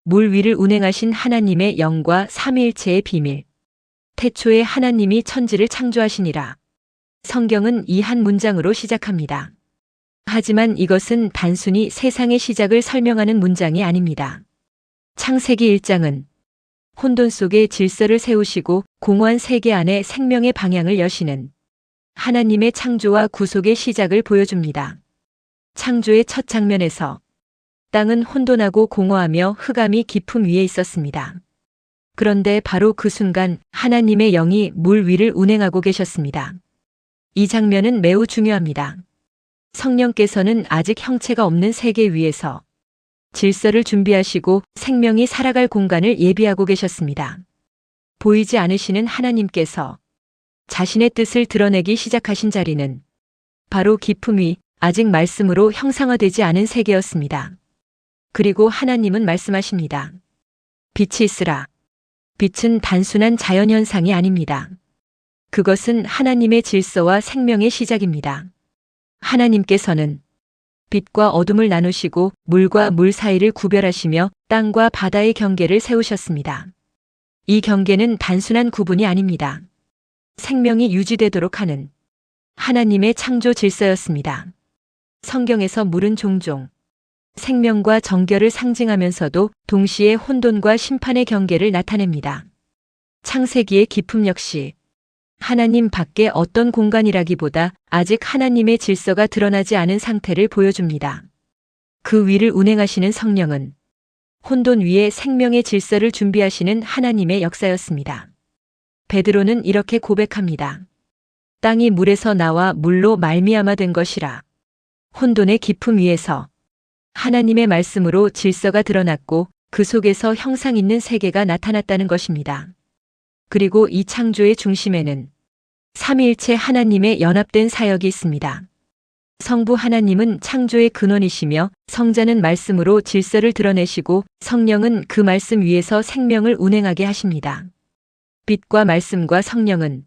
물 위를 운행하신 하나님의 영과 삼위일체의 비밀. 태초에 하나님이 천지를 창조하시니라. 성경은 이 한 문장으로 시작합니다. 하지만 이것은 단순히 세상의 시작을 설명하는 문장이 아닙니다. 창세기 1장은 혼돈 속에 질서를 세우시고 공허한 세계 안에 생명의 방향을 여시는 하나님의 창조와 구속의 시작을 보여줍니다. 창조의 첫 장면에서 땅은 혼돈하고 공허하며 흑암이 깊음 위에 있었습니다. 그런데 바로 그 순간 하나님의 영이 물 위를 운행하고 계셨습니다. 이 장면은 매우 중요합니다. 성령께서는 아직 형체가 없는 세계 위에서 질서를 준비하시고 생명이 살아갈 공간을 예비하고 계셨습니다. 보이지 않으시는 하나님께서 자신의 뜻을 드러내기 시작하신 자리는 바로 깊음 위, 아직 말씀으로 형상화되지 않은 세계였습니다. 그리고 하나님은 말씀하십니다. 빛이 있으라. 빛은 단순한 자연현상이 아닙니다. 그것은 하나님의 질서와 생명의 시작입니다. 하나님께서는 빛과 어둠을 나누시고 물과 물 사이를 구별하시며 땅과 바다의 경계를 세우셨습니다. 이 경계는 단순한 구분이 아닙니다. 생명이 유지되도록 하는 하나님의 창조 질서였습니다. 성경에서 물은 종종 생명과 정결을 상징하면서도 동시에 혼돈과 심판의 경계를 나타냅니다. 창세기의 깊음 역시 하나님 밖에 어떤 공간이라기보다 아직 하나님의 질서가 드러나지 않은 상태를 보여줍니다. 그 위를 운행하시는 성령은 혼돈 위에 생명의 질서를 준비하시는 하나님의 역사였습니다. 베드로는 이렇게 고백합니다. 땅이 물에서 나와 물로 말미암아 된 것이라. 혼돈의 깊음 위에서 하나님의 말씀으로 질서가 드러났고 그 속에서 형상 있는 세계가 나타났다는 것입니다. 그리고 이 창조의 중심에는 삼위일체 하나님의 연합된 사역이 있습니다. 성부 하나님은 창조의 근원이시며 성자는 말씀으로 질서를 드러내시고 성령은 그 말씀 위에서 생명을 운행하게 하십니다. 빛과 말씀과 성령은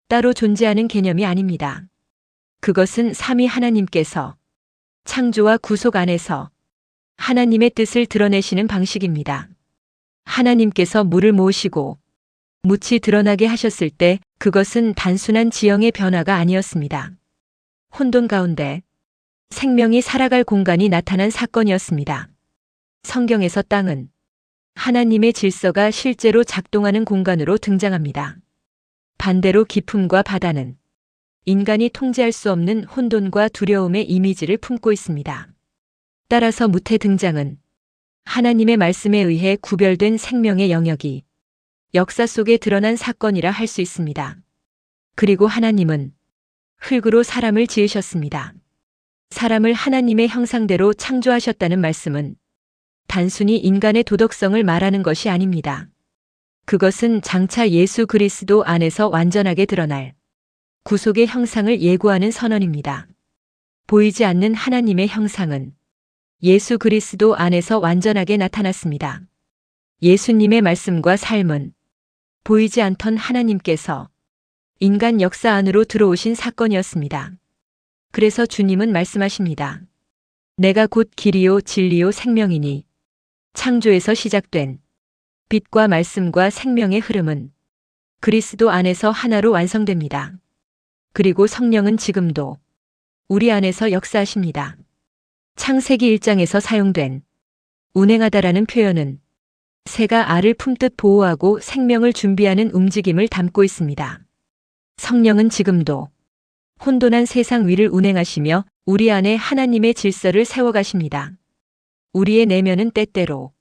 따로 존재하는 개념이 아닙니다. 그것은 삼위 하나님께서 창조와 구속 안에서 하나님의 뜻을 드러내시는 방식입니다. 하나님께서 물을 모으시고 묻이 드러나게 하셨을 때 그것은 단순한 지형의 변화가 아니었습니다. 혼돈 가운데 생명이 살아갈 공간이 나타난 사건이었습니다. 성경에서 땅은 하나님의 질서가 실제로 작동하는 공간으로 등장합니다. 반대로 깊음과 바다는 인간이 통제할 수 없는 혼돈과 두려움의 이미지를 품고 있습니다. 따라서 묻의 등장은 하나님의 말씀에 의해 구별된 생명의 영역이 역사 속에 드러난 사건이라 할 수 있습니다. 그리고 하나님은 흙으로 사람을 지으셨습니다. 사람을 하나님의 형상대로 창조하셨다는 말씀은 단순히 인간의 도덕성을 말하는 것이 아닙니다. 그것은 장차 예수 그리스도 안에서 완전하게 드러날 구속의 형상을 예고하는 선언입니다. 보이지 않는 하나님의 형상은 예수 그리스도 안에서 완전하게 나타났습니다. 예수님의 말씀과 삶은 보이지 않던 하나님께서 인간 역사 안으로 들어오신 사건이었습니다. 그래서 주님은 말씀하십니다. 내가 곧 길이요 진리요 생명이니 창조에서 시작된 빛과 말씀과 생명의 흐름은 그리스도 안에서 하나로 완성됩니다. 그리고 성령은 지금도 우리 안에서 역사하십니다. 창세기 1장에서 사용된 운행하다라는 표현은 새가 알을 품듯 보호하고 생명을 준비하는 움직임을 담고 있습니다. 성령은 지금도 혼돈한 세상 위를 운행하시며 우리 안에 하나님의 질서를 세워가십니다. 우리의 내면은 때때로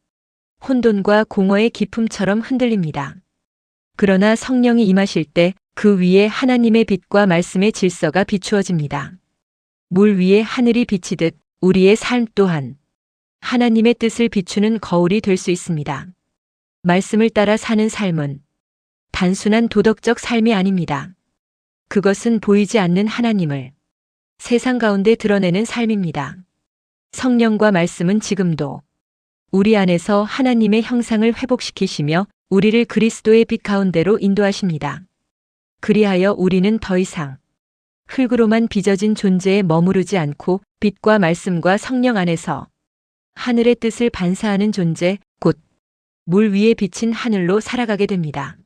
혼돈과 공허의 깊음처럼 흔들립니다. 그러나 성령이 임하실 때 그 위에 하나님의 빛과 말씀의 질서가 비추어집니다. 물 위에 하늘이 비치듯 우리의 삶 또한 하나님의 뜻을 비추는 거울이 될 수 있습니다. 말씀을 따라 사는 삶은 단순한 도덕적 삶이 아닙니다. 그것은 보이지 않는 하나님을 세상 가운데 드러내는 삶입니다. 성령과 말씀은 지금도 우리 안에서 하나님의 형상을 회복시키시며 우리를 그리스도의 빛 가운데로 인도하십니다. 그리하여 우리는 더 이상 흙으로만 빚어진 존재에 머무르지 않고 빛과 말씀과 성령 안에서 하늘의 뜻을 반사하는 존재, 곧 물 위에 비친 하늘로 살아가게 됩니다.